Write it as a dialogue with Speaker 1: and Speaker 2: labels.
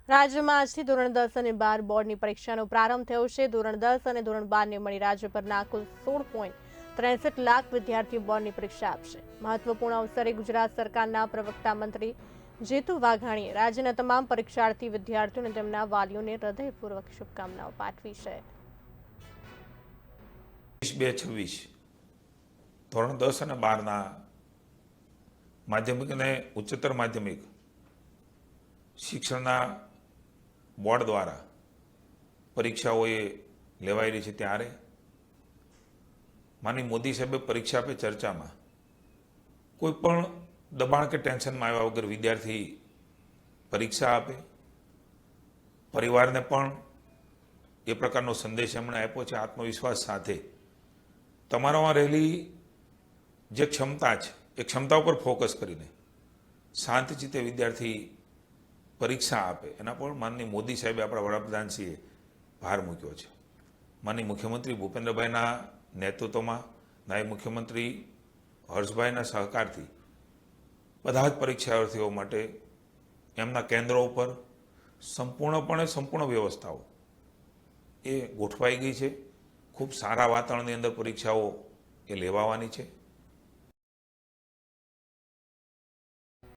Speaker 1: રાજ્યમાં આજથી ધોરણ 10 અને 12 બોર્ડની પરીક્ષાનો પ્રારંભ થયો છે। ધોરણ 10 અને ધોરણ 12ને મળી રાજ્યભરના કુલ 16.63 લાખ વિદ્યાર્થીઓ બોર્ડની પરીક્ષા આપશે। મહત્વપૂર્ણ અવસરે ગુજરાત સરકારના પ્રવક્તા મંત્રી જીતુ વાઘાણીએ રાજ્યના તમામ પરીક્ષાર્થી વિદ્યાર્થીઓ અને તેમના વાલીઓને હૃદયપૂર્વક શુભકામનાઓ પાઠવી છે।
Speaker 2: 2026 ધોરણ 10 અને 12ના માધ્યમિક અને ઉચ્ચતર માધ્યમિક શિક્ષણના બોર્ડ દ્વારા પરીક્ષાઓએ લેવાયેલી છે, ત્યારે માનનીય મોદી સાહેબે પરીક્ષા પે ચર્ચામાં કોઈ પણ દબાણ કે ટેન્શનમાં આવ્યા વગર વિદ્યાર્થી પરીક્ષા આપે, પરિવારને પણ એ પ્રકારનો સંદેશ એમણે આપ્યો છે। આત્મવિશ્વાસ સાથે તમારામાં રહેલી જે ક્ષમતા છે એ ક્ષમતા ઉપર ફોકસ કરીને શાંતિચિત્તે વિદ્યાર્થી પરીક્ષા આપે, એના પર માનનીય મોદી સાહેબે આપણા વડાપ્રધાનશ્રીએ ભાર મૂક્યો છે। માનનીય મુખ્યમંત્રી ભૂપેન્દ્રભાઈના નેતૃત્વમાં નાયબ મુખ્યમંત્રી હર્ષભાઈના સહકારથી બધા જ પરીક્ષાર્થીઓ માટે એમના કેન્દ્રો ઉપર સંપૂર્ણ વ્યવસ્થાઓ એ ગોઠવાઈ ગઈ છે। ખૂબ સારા વાતાવરણની અંદર પરીક્ષાઓ એ લેવાવાની છે।